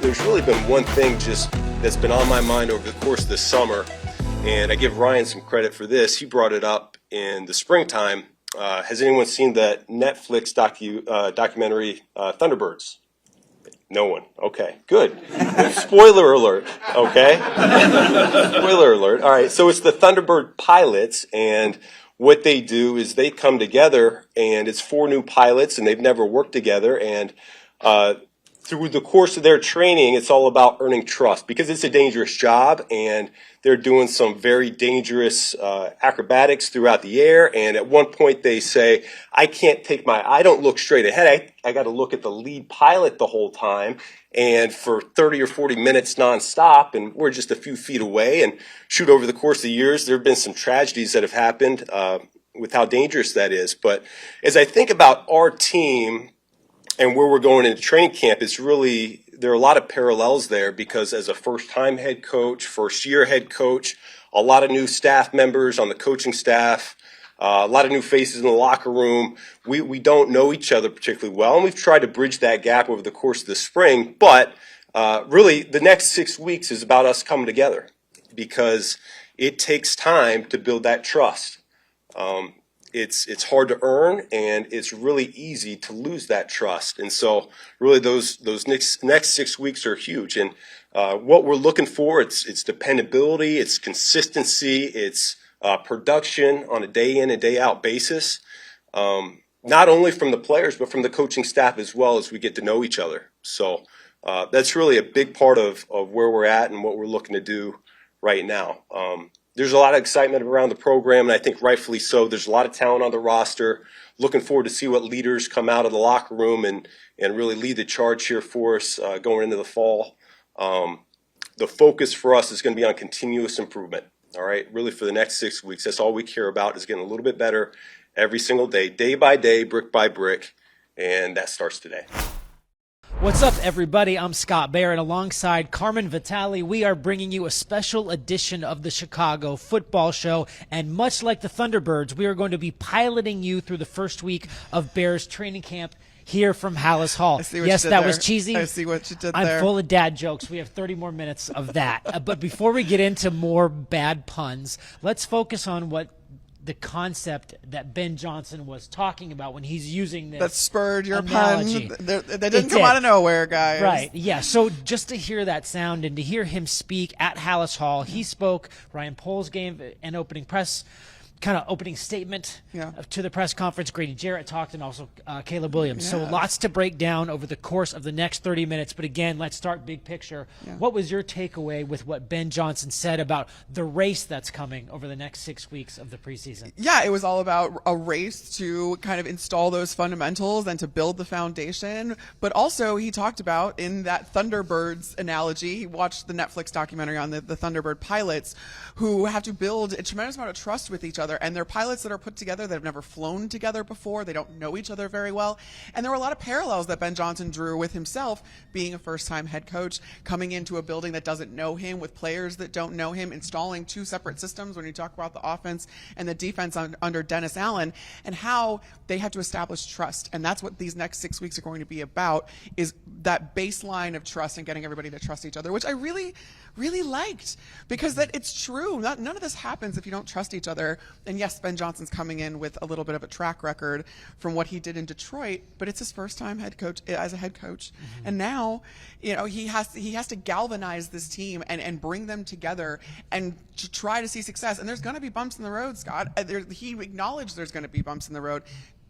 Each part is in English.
there's really been one thing just that's been on my mind over the course of this summer, and I give Ryan some credit for this. He brought it up in the springtime. Has anyone seen that Netflix documentary, Thunderbirds? No one. Okay, good. Spoiler alert, okay? Spoiler alert. All right, so it's the Thunderbird pilots, and what they do is they come together, and it's 4 new pilots, and they've never worked together, and through the course of their training, it's all about earning trust because it's a dangerous job, and they're doing some very dangerous acrobatics throughout the air. And at one point they say, I don't look straight ahead. I got to look at the lead pilot the whole time, and for 30 or 40 minutes nonstop, and we're just a few feet away. And shoot, over the course of the years, there have been some tragedies that have happened with how dangerous that is. But as I think about our team and where we're going into training camp, there are a lot of parallels there because as a first-time head coach, first-year head coach, a lot of new staff members on the coaching staff, a lot of new faces in the locker room. We don't know each other particularly well, and we've tried to bridge that gap over the course of the spring. But really, the next 6 weeks is about us coming together because it takes time to build that trust. It's hard to earn, and it's really easy to lose that trust. And so really those next 6 weeks are huge. And what we're looking for, it's dependability, it's consistency, it's production on a day in and day out basis, not only from the players, but from the coaching staff as well as we get to know each other. So that's really a big part of where we're at and what we're looking to do right now. There's a lot of excitement around the program, and I think rightfully so. There's a lot of talent on the roster. Looking forward to see what leaders come out of the locker room and really lead the charge here for us going into the fall. The focus for us is going to be on continuous improvement, all right? Really for the next 6 weeks, that's all we care about is getting a little bit better every single day by day, brick by brick, and that starts today. What's up, everybody? I'm Scott Bair, and alongside Carmen Vitali, we are bringing you a special edition of the Chicago Football Show. And much like the Thunderbirds, we are going to be piloting you through the first week of Bears training camp here from Halas Hall. Yes, that was cheesy. I see what you did there. I'm full of dad jokes. We have 30 more minutes of that. But before we get into more bad puns, let's focus on what the concept that Ben Johnson was talking about when he's using this. That spurred your analogy. pun. That didn't come out of nowhere, guys. Right, yeah. So just to hear that sound and to hear him speak at Halas Hall, he spoke. Ryan Poles gave an opening statement to the press conference. Grady Jarrett talked, and also Caleb Williams. So lots to break down over the course of the next 30 minutes. But again, let's start big picture. What was your takeaway with what Ben Johnson said about the race that's coming over the next 6 weeks of the preseason? Yeah, it was all about a race to kind of install those fundamentals and to build the foundation. But also he talked about in that Thunderbirds analogy, he watched the Netflix documentary on the Thunderbird pilots who have to build a tremendous amount of trust with each other. And they're pilots that are put together that have never flown together before. They don't know each other very well. And there were a lot of parallels that Ben Johnson drew with himself being a first-time head coach, coming into a building that doesn't know him, with players that don't know him, installing 2 separate systems when you talk about the offense and the defense under Dennis Allen, and how they had to establish trust. And that's what these next 6 weeks are going to be about, is that baseline of trust and getting everybody to trust each other, which I really liked, because that it's true. None of this happens if you don't trust each other. And yes, Ben Johnson's coming in with a little bit of a track record from what he did in Detroit, but it's his first time as a head coach. Mm-hmm. And now, he has to galvanize this team and bring them together and to try to see success. And there's going to be bumps in the road, Scott. He acknowledged there's going to be bumps in the road.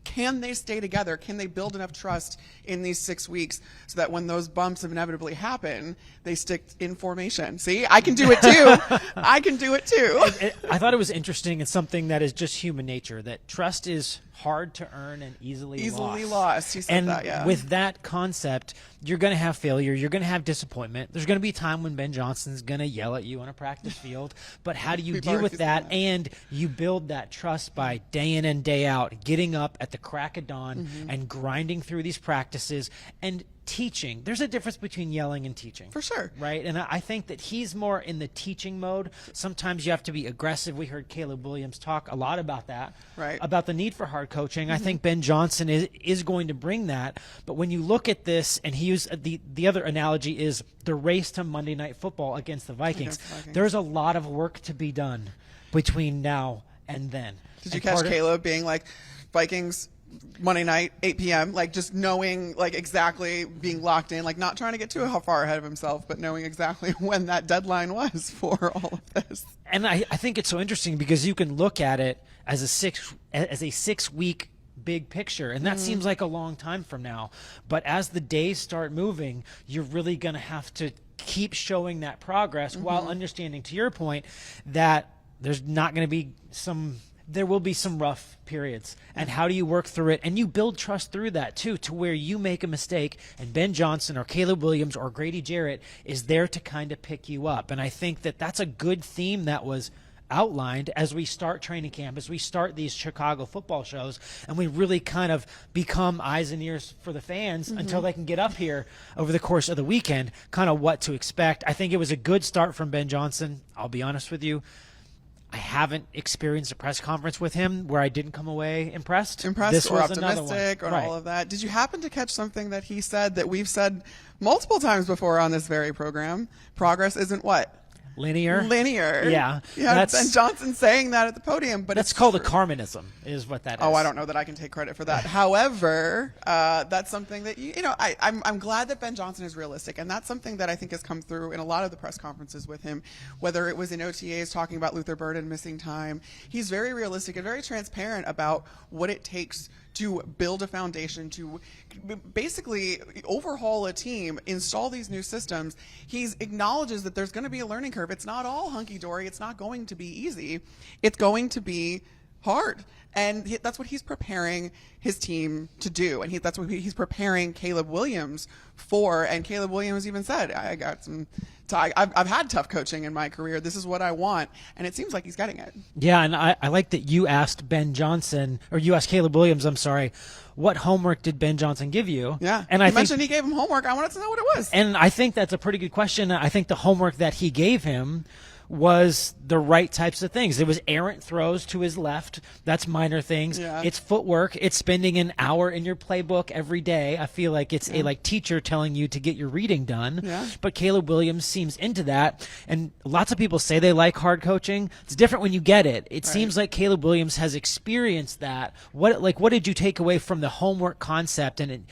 Can they stay together? Can they build enough trust in these 6 weeks so that when those bumps inevitably happen, they stick in formation? See, I can do it too. I can do it too. I thought it was interesting. It's something that is just human nature, that trust is hard to earn and easily lost. He said that, yeah. With that concept, you're going to have failure. You're going to have disappointment. There's going to be a time when Ben Johnson's going to yell at you on a practice field. But how do you deal with that? And you build that trust by day in and day out, getting up at at the crack of dawn and grinding through these practices and teaching. There's a difference between yelling and teaching. For sure. Right? And I think that he's more in the teaching mode. Sometimes you have to be aggressive. We heard Caleb Williams talk a lot about that. Right. About the need for hard coaching. I think Ben Johnson is going to bring that. But when you look at this, and he used the other analogy is the race to Monday Night Football against the Vikings. There's a lot of work to be done between now and then. Did you catch Caleb being like, Vikings Monday night, 8 p.m., like just knowing like exactly being locked in, like not trying to get too far ahead of himself, but knowing exactly when that deadline was for all of this. And I think it's so interesting because you can look at it as a 6-week big picture, and that seems like a long time from now. But as the days start moving, you're really going to have to keep showing that progress while understanding, to your point, that there's not going to be there will be some rough periods, and how do you work through it? And you build trust through that too, to where you make a mistake and Ben Johnson or Caleb Williams or Grady Jarrett is there to kind of pick you up. And I think that that's a good theme that was outlined as we start training camp, as we start these Chicago football shows, and we really kind of become eyes and ears for the fans until they can get up here over the course of the weekend, kind of what to expect. I think it was a good start from Ben Johnson. I'll be honest with you, I haven't experienced a press conference with him where I didn't come away impressed. This or optimistic or all of that. Did you happen to catch something that he said that we've said multiple times before on this very program? Progress isn't what? Linear. Yeah. Ben Johnson saying that at the podium, but that's called a Carmenism, is what that is. Oh, I don't know that I can take credit for that. However, that's something that I'm glad that Ben Johnson is realistic, and that's something that I think has come through in a lot of the press conferences with him, whether it was in OTAs talking about Luther Burden missing time. He's very realistic and very transparent about what it takes to build a foundation, to basically overhaul a team, install these new systems. He acknowledges that there's going to be a learning curve. It's not all hunky-dory. It's not going to be easy. It's going to be hard. And that's what he's preparing his team to do. And that's what he's preparing Caleb Williams for. And Caleb Williams even said, I've had tough coaching in my career. This is what I want. And it seems like he's getting it. Yeah, and I like that you asked you asked Caleb Williams, I'm sorry, what homework did Ben Johnson give you? Yeah, and I mentioned he gave him homework. I wanted to know what it was. And I think that's a pretty good question. I think the homework that he gave him was the right types of things. It was errant throws to his left. That's minor things. Yeah. It's footwork. It's spending an hour in your playbook every day. I feel like it's a teacher telling you to get your reading done. Yeah. But Caleb Williams seems into that. And lots of people say they like hard coaching. It's different when you get it. It seems like Caleb Williams has experienced that. What did you take away from the homework concept? And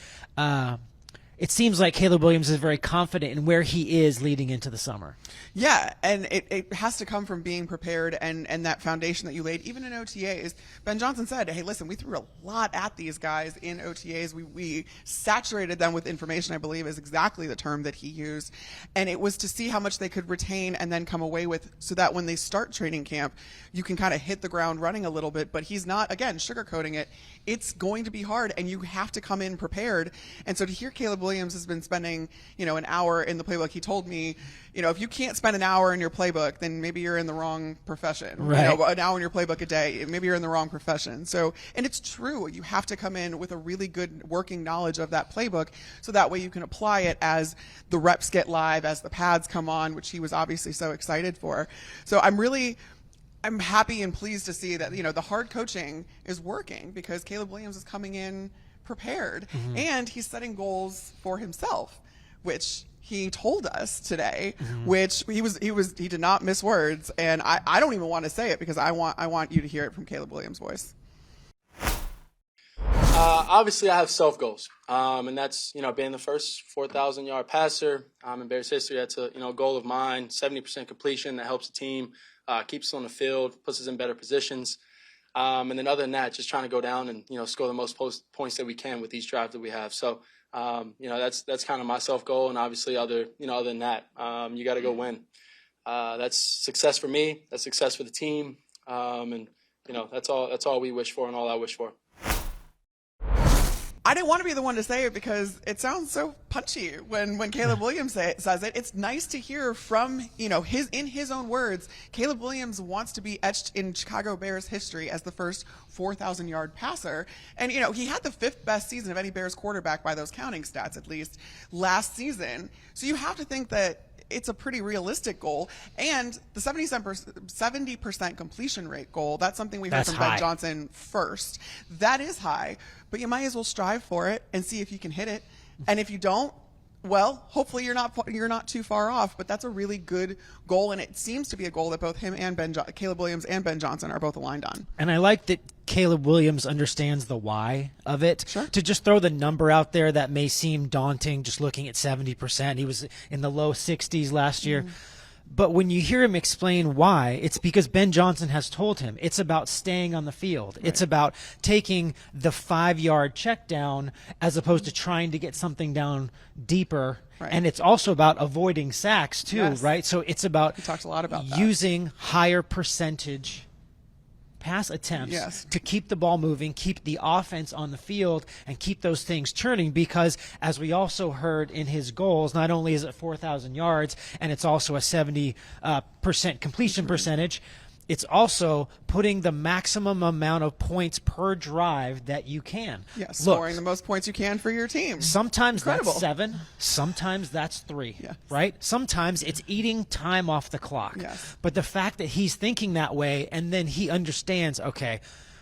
it seems like Caleb Williams is very confident in where he is leading into the summer. Yeah, and it has to come from being prepared and that foundation that you laid. Even in OTAs, Ben Johnson said, hey, listen, we threw a lot at these guys in OTAs. We saturated them with information, I believe is exactly the term that he used. And it was to see how much they could retain and then come away with, so that when they start training camp, you can kind of hit the ground running a little bit. But he's not, again, sugarcoating it. It's going to be hard, and you have to come in prepared. And so to hear Caleb Williams has been spending, an hour in the playbook, he told me, if you can't spend an hour in your playbook, then maybe you're in the wrong profession. Right. An hour in your playbook a day, maybe you're in the wrong profession. So, and it's true. You have to come in with a really good working knowledge of that playbook, so that way you can apply it as the reps get live, as the pads come on, which he was obviously so excited for. So I'm happy and pleased to see that, the hard coaching is working, because Caleb Williams is coming in prepared, and he's setting goals for himself, which he told us today, which he did not miss words. And I don't even want to say it, because I want you to hear it from Caleb Williams' voice. Obviously I have self goals. And that's, being the first 4,000-yard passer in Bears history. That's a, goal of mine. 70% completion. That helps the team, keeps us on the field, puts us in better positions. And then other than that, just trying to go down and, score the most points that we can with these drives that we have. So, that's kind of my self goal. And obviously other than that, you got to go win. That's success for me. That's success for the team. And, that's all we wish for, and all I wish for. I didn't want to be the one to say it because it sounds so punchy when Caleb Williams says it. It's nice to hear from, in his own words, Caleb Williams wants to be etched in Chicago Bears history as the first 4,000-yard passer. And, he had the 5th best season of any Bears quarterback by those counting stats, at least, last season. So you have to think that it's a pretty realistic goal. And the 70% completion rate goal, that's something we heard from Ben Johnson first. That is high, but you might as well strive for it and see if you can hit it. And if you don't, well, hopefully you're not too far off, but that's a really good goal, and it seems to be a goal that both him and Caleb Williams and Ben Johnson are both aligned on. And I like that Caleb Williams understands the why of it. Sure. To just throw the number out there that may seem daunting, just looking at 70%. He was in the low 60s last year. But when you hear him explain why, it's because Ben Johnson has told him it's about staying on the field. Right. It's about taking the 5-yard check down as opposed to trying to get something down deeper. Right. And it's also about avoiding sacks too, yes. right? So it's about he talks a lot about using higher percentage pass attempts yes. to keep the ball moving, keep the offense on the field, and keep those things churning, because as we also heard in his goals, not only is it 4,000 yards and it's also a 70% completion percentage, it's also putting the maximum amount of points per drive that you can. Yeah, scoring the most points you can for your team. Sometimes Incredible. that's 7, sometimes that's 3, yes. right? Sometimes it's eating time off the clock. Yes. But the fact that he's thinking that way, and then he understands, okay,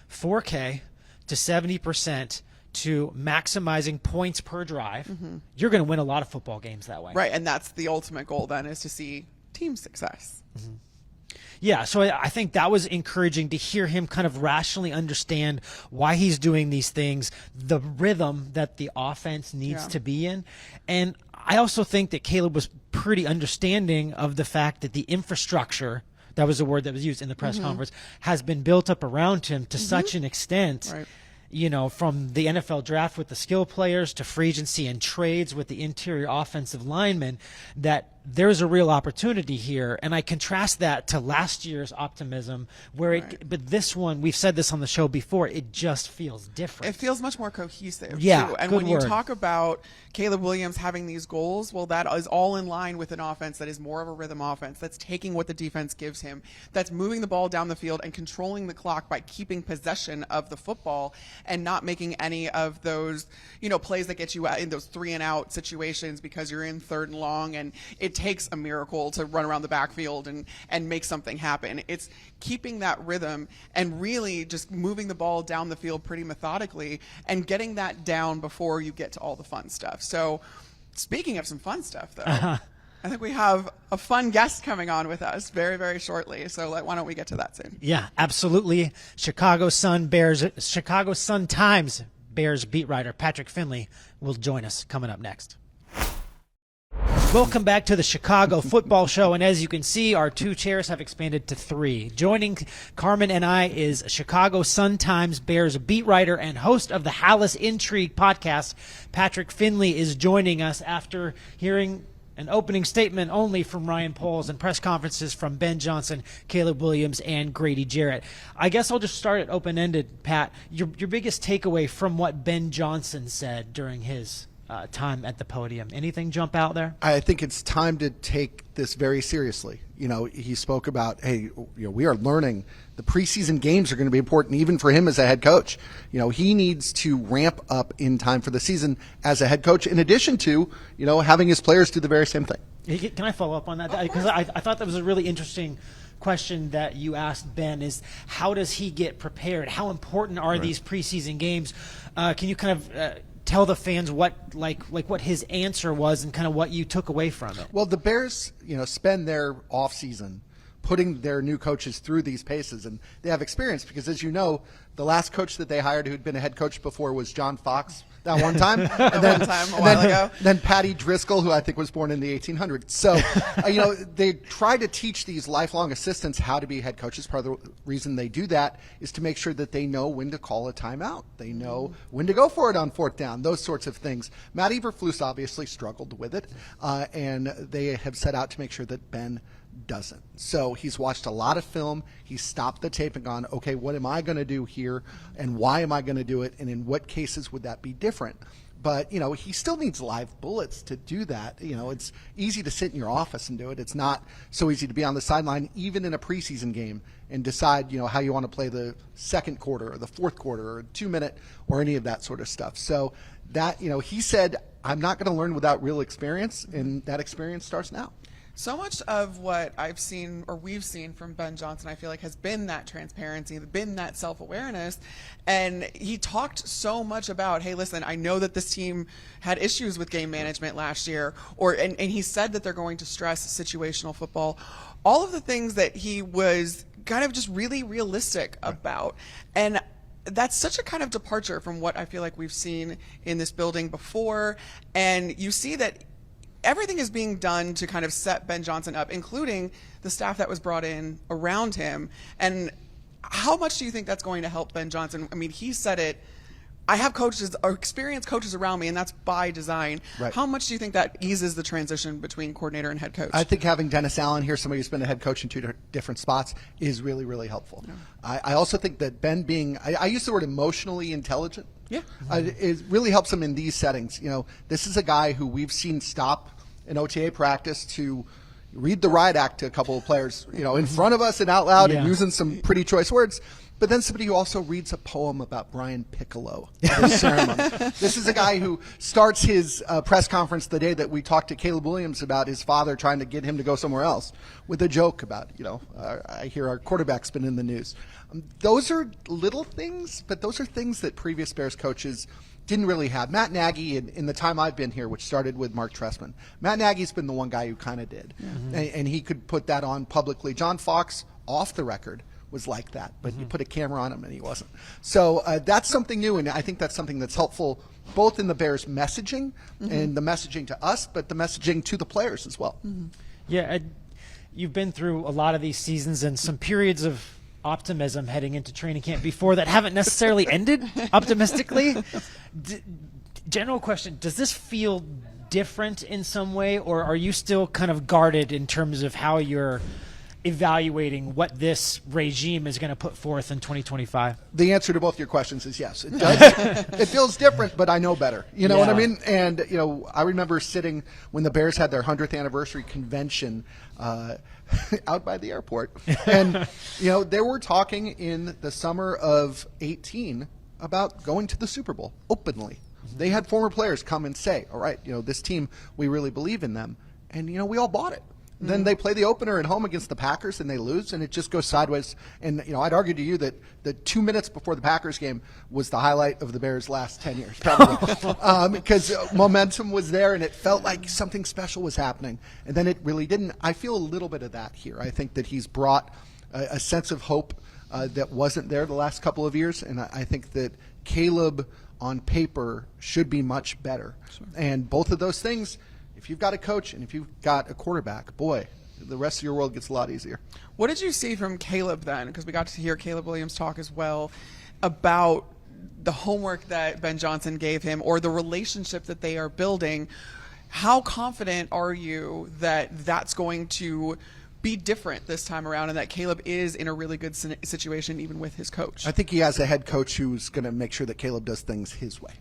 4K to 70% to maximizing points per drive, you're going to win a lot of football games that way. Right, and that's the ultimate goal then, is to see team success. Yeah, so I think that was encouraging to hear him kind of rationally understand why he's doing these things, the rhythm that the offense needs to be in. And I also think that Caleb was pretty understanding of the fact that the infrastructure, that was a word that was used in the press conference, has been built up around him to such an extent. Right. From the NFL draft with the skill players to free agency and trades with the interior offensive linemen, that there's a real opportunity here. And I contrast that to last year's Optimism, where but this one, we've said this on the show before, it just feels different. It feels much more cohesive, too. And when you talk about Caleb Williams having these goals, well, that is all in line with an offense that is more of a rhythm offense, that's taking what the defense gives him, that's moving the ball down the field and controlling the clock by keeping possession of the football and not making any of those, plays that get you in those 3-and-out situations because you're in 3rd and long and it takes a miracle to run around the backfield and make something happen. It's keeping that rhythm and really just moving the ball down the field pretty methodically and getting that down before you get to all the fun stuff. So speaking of some fun stuff, though, I think we have a fun guest coming on with us very, very shortly. So why don't we get to that soon? Yeah, absolutely. Chicago Sun-Times Bears beat writer Patrick Finley will join us coming up next. Welcome back to the Chicago Football Show, and as you can see, our 2 chairs have expanded to 3. Joining Carmen and I is Chicago Sun-Times Bears beat writer and host of the Halas Intrigue podcast. Patrick Finley is joining us after hearing an opening statement only from Ryan Poles and press conferences from Ben Johnson, Caleb Williams, and Grady Jarrett. I guess I'll just start it open-ended, Pat. Your biggest takeaway from what Ben Johnson said during his time at the podium. Anything jump out there? I think it's time to take this very seriously. He spoke about, hey, we are learning the preseason games are going to be important even for him as a head coach. He needs to ramp up in time for the season as a head coach, in addition to, having his players do the very same thing. Can I follow up on that? Because I thought that was a really interesting question that you asked Ben, is how does he get prepared? How important are these preseason games? Can you kind of tell the fans what his answer was and kind of what you took away from it? Well, the Bears, spend their off season putting their new coaches through these paces, and they have experience because, as you know, the last coach that they hired who'd been a head coach before was John Fox that one time. A while ago. Then Patty Driscoll, who I think was born in the 1800s. So, they try to teach these lifelong assistants how to be head coaches. Part of the reason they do that is to make sure that they know when to call a timeout. They know when to go for it on 4th down, those sorts of things. Matt Eberflus obviously struggled with it, and they have set out to make sure that Ben doesn't. So he's watched a lot of film. He's stopped the tape and gone, okay, what am I going to do here, and why am I going to do it, and in what cases would that be different? But, you know, he still needs live bullets to do that. You know, it's easy to sit in your office and do it. It's not so easy to be on the sideline, even in a preseason game, and decide, you know, how you want to play the second quarter or the fourth quarter or 2-minute or any of that sort of stuff. So that, you know, he said, I'm not going to learn without real experience, and that experience starts now. So much of what I've seen or we've seen from Ben Johnson, I feel like, has been that transparency, been that self-awareness. And he talked so much about, hey, listen, I know that this team had issues with game management last year, and he said that they're going to stress situational football. All of the things that he was kind of just really realistic about. And that's such a kind of departure from what I feel like we've seen in this building before. And you see that everything is being done to kind of set Ben Johnson up, including the staff that was brought in around him. And how much do you think that's going to help Ben Johnson? I mean, he said it, I have coaches or experienced coaches around me, and that's by design. Right. How much do you think that eases the transition between coordinator and head coach? I think having Dennis Allen here, somebody who's been a head coach in 2 different spots, is really, really helpful. Yeah. I also think that Ben being, I use the word emotionally intelligent. Yeah. It really helps him in these settings. You know, this is a guy who we've seen stop an OTA practice to read the riot act to a couple of players, you know, in front of us and out loud and using some pretty choice words. But then somebody who also reads a poem about Brian Piccolo at his ceremony. This is a guy who starts his press conference the day that we talked to Caleb Williams about his father trying to get him to go somewhere else with a joke about, you know, I hear our quarterback's been in the news. Those are little things, but those are things that previous Bears coaches didn't really have. Matt Nagy, in the time I've been here, which started with Mark Trestman, Matt Nagy's been the one guy who kind of did. And he could put that on publicly. John Fox, off the record, was like that, but you put a camera on him and he wasn't. So that's something new, and I think that's something that's helpful both in the Bears' messaging and the messaging to us, but the messaging to the players as well. Yeah, you've been through a lot of these seasons and some periods of optimism heading into training camp before that haven't necessarily ended optimistically. General question, does this feel different in some way, or are you still kind of guarded in terms of how you're evaluating what this regime is going to put forth in 2025? The answer to both your questions is yes. It does. It feels different, but I know better. You know what I mean? And, you know, I remember sitting when the Bears had their 100th anniversary convention out by the airport. And, you know, they were talking in the summer of 18 about going to the Super Bowl openly. They had former players come and say, all right, you know, this team, we really believe in them. And, you know, we all bought it. Then they play the opener at home against the Packers and they lose, and it just goes sideways. And, you know, I'd argue to you that the 2 minutes before the Packers game was the highlight of the Bears' last 10 years, probably. Because momentum was there and it felt like something special was happening. And then it really didn't. I feel a little bit of that here. I think that he's brought a sense of hope that wasn't there the last couple of years. And I think that Caleb, on paper, should be much better. Sure. And both of those things, if you've got a coach and if you've got a quarterback, boy, the rest of your world gets a lot easier. What did you see from Caleb then? Because we got to hear Caleb Williams talk as well about the homework that Ben Johnson gave him or the relationship that they are building. How confident are you that that's going to be different this time around and that Caleb is in a really good situation even with his coach? I think he has a head coach who's going to make sure that Caleb does things his way,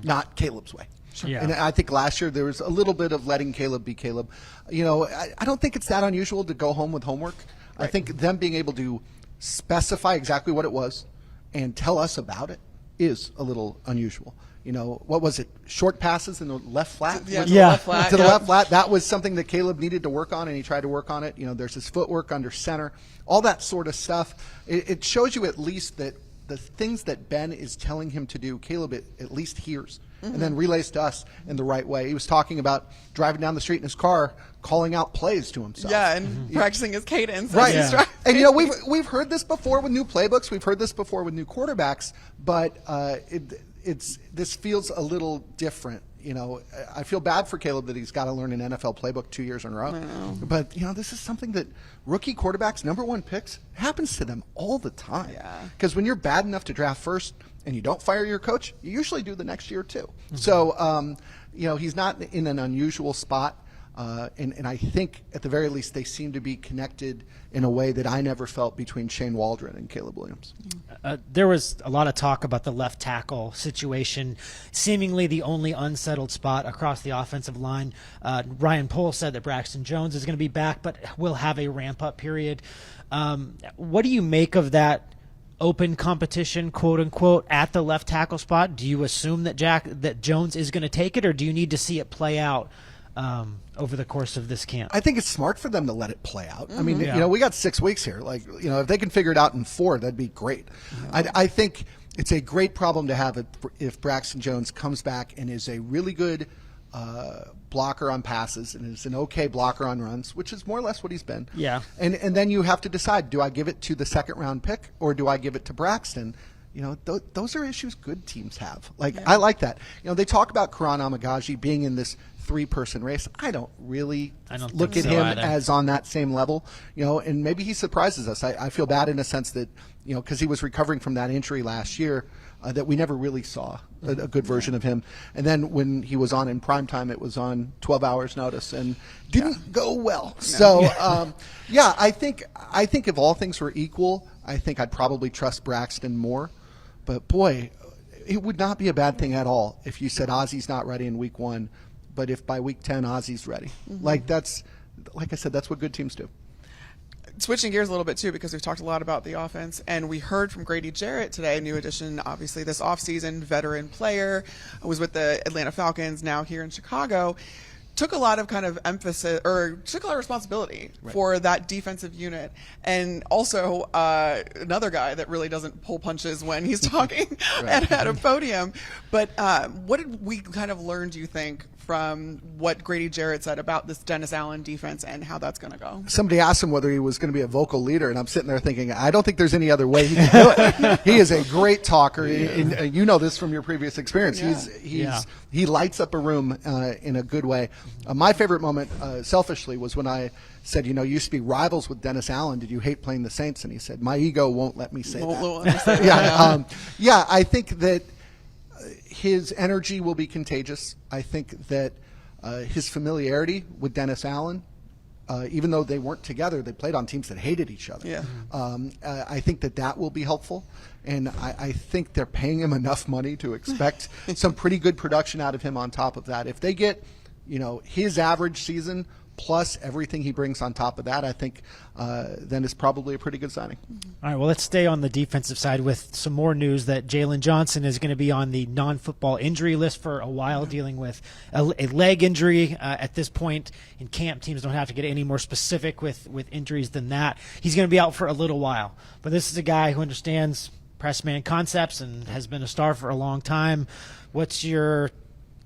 not Caleb's way. Sure. Yeah. And I think last year there was a little bit of letting Caleb be Caleb. You know, I don't think it's that unusual to go home with homework. Right. I think them being able to specify exactly what it was and tell us about it is a little unusual. You know, what was it? Short passes in the left flat? To the left flat. To the left flat. That was something that Caleb needed to work on, and he tried to work on it. You know, there's his footwork under center, all that sort of stuff. It shows you at least that the things that Ben is telling him to do, Caleb at least hears. And then relays to us in the right way. He was talking about driving down the street in his car, calling out plays to himself. Yeah, and practicing his cadence. Right. And, you know, we've heard this before with new playbooks. We've heard this before with new quarterbacks. But this feels a little different. You know, I feel bad for Caleb that he's got to learn an NFL playbook 2 years in a row. But, you know, this is something that rookie quarterbacks, number one picks, happens to them all the time. Because when you're bad enough to draft first and you don't fire your coach, you usually do the next year too. So, you know, he's not in an unusual spot. And I think at the very least they seem to be connected in a way that I never felt between Shane Waldron and Caleb Williams. There was a lot of talk about the left tackle situation, seemingly the only unsettled spot across the offensive line. Ryan Pohl said that Braxton Jones is going to be back, but will have a ramp-up period. What do you make of that open competition, quote unquote, at the left tackle spot? Do you assume that Jones is going to take it, or do you need to see it play out over the course of this camp? I think it's smart for them to let it play out. I mean, we got 6 weeks here. Like, if they can figure it out in 4, that'd be great. I think it's a great problem to have if Braxton Jones comes back and is a really good blocker on passes and is an okay blocker on runs, which is more or less what he's been. Yeah. And then you have to decide, do I give it to the second-round pick or do I give it to Braxton? Those are issues good teams have. I like that. They talk about Karan Amagaji being in this 3-person race. I don't look at him as on that same level. And maybe he surprises us. I feel bad in a sense that, because he was recovering from that injury last year, that we never really saw a good version of him. And then when he was on in primetime, it was on 12 hours notice and didn't go well. No. So, I think if all things were equal, I think I'd probably trust Braxton more. But, boy, it would not be a bad thing at all if you said Ozzy's not ready in week 1, but if by week 10 Ozzy's ready. Like I said, that's what good teams do. Switching gears a little bit, too, because we've talked a lot about the offense, and we heard from Grady Jarrett today, new addition, obviously, this offseason, veteran player, was with the Atlanta Falcons, now here in Chicago. Took a lot of kind of emphasis, or took a lot of responsibility for that defensive unit. And also another guy that really doesn't pull punches when he's talking at a podium. But what did we kind of learn, do you think, from what Grady Jarrett said about this Dennis Allen defense and how that's going to go? Somebody asked him whether he was going to be a vocal leader, and I'm sitting there thinking, I don't think there's any other way he can do it. He is a great talker. And you know this from your previous experience. He lights up a room in a good way. My favorite moment, selfishly, was when I said, you used to be rivals with Dennis Allen. Did you hate playing the Saints? And he said, my ego won't let me say that. I think that his energy will be contagious. I think that his familiarity with Dennis Allen, even though they weren't together, they played on teams that hated each other. Yeah. I think that will be helpful. And I think they're paying him enough money to expect some pretty good production out of him on top of that. If they get, his average season plus everything he brings on top of that, I think then it's probably a pretty good signing. All right, well, let's stay on the defensive side with some more news that Jalen Johnson is going to be on the non-football injury list for a while, dealing with a leg injury. At this point in camp, teams don't have to get any more specific with injuries than that. He's going to be out for a little while. But this is a guy who understands press man concepts and has been a star for a long time. What's your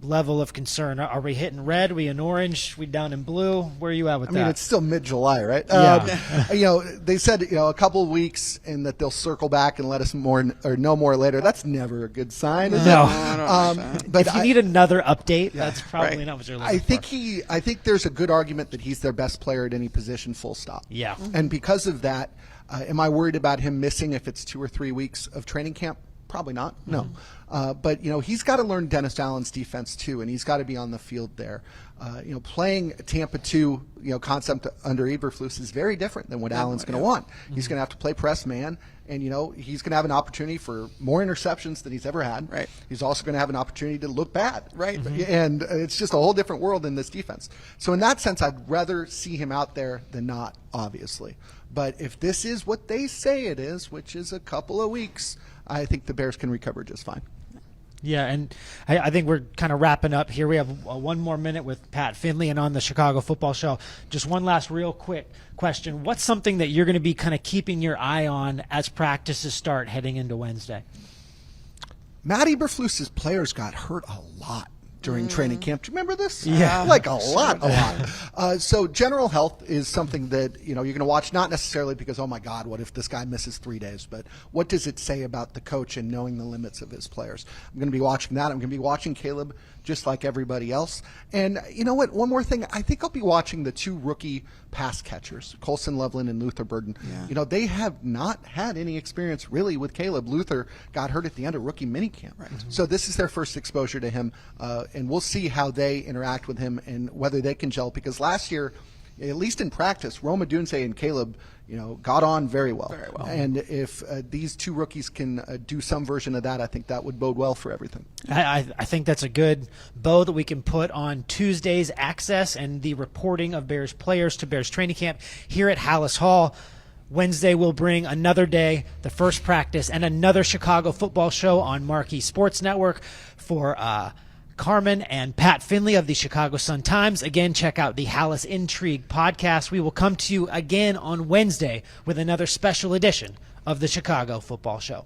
level of concern? Are we hitting red? Are we in orange? We down in blue? Where are you at with that? I mean, it's still mid-July, right? Yeah. They said a couple of weeks and that they'll circle back and let us know more later. That's never a good sign. Is No. But if you need another update, that's probably not what you're looking for. I think there's a good argument that he's their best player at any position, full stop. Yeah. And because of that, am I worried about him missing if it's 2 or 3 weeks of training camp? Probably not. No. But he's got to learn Dennis Allen's defense too, and he's got to be on the field there. Playing Tampa 2, concept under Eberflus is very different than what Allen's going to want. He's going to have to play press man, and he's going to have an opportunity for more interceptions than he's ever had. Right. He's also going to have an opportunity to look bad. Right. And it's just a whole different world in this defense. So in that sense, I'd rather see him out there than not, obviously. But if this is what they say it is, which is a couple of weeks, I think the Bears can recover just fine. Yeah, and I think we're kind of wrapping up here. We have one more minute with Pat Finley and on the Chicago Football Show. Just one last real quick question. What's something that you're going to be kind of keeping your eye on as practices start heading into Wednesday? Matt Eberflus's players got hurt a lot during training camp. Do you remember this? Yeah. Like a lot. So general health is something that, you're going to watch, not necessarily because, oh my God, what if this guy misses 3 days, but what does it say about the coach and knowing the limits of his players? I'm going to be watching that. I'm going to be watching Caleb just like everybody else. And you know what? One more thing. I think I'll be watching the 2 rookie pass catchers, Colson Loveland and Luther Burden. Yeah. They have not had any experience really with Caleb. Luther got hurt at the end of rookie minicamp. Right. So this is their first exposure to him. and we'll see how they interact with him and whether they can gel. Because last year, at least in practice, Roma Dunze and Caleb, got on very well. Very well. And if these two rookies can do some version of that, I think that would bode well for everything. I think that's a good bow that we can put on Tuesday's access and the reporting of Bears players to Bears training camp here at Halas Hall. Wednesday will bring another day, the first practice, and another Chicago football show on Marquee Sports Network for Carmen and Pat Finley of the Chicago Sun-Times. Again, check out the Halas Intrigue podcast. We will come to you again on Wednesday with another special edition of the Chicago Football Show.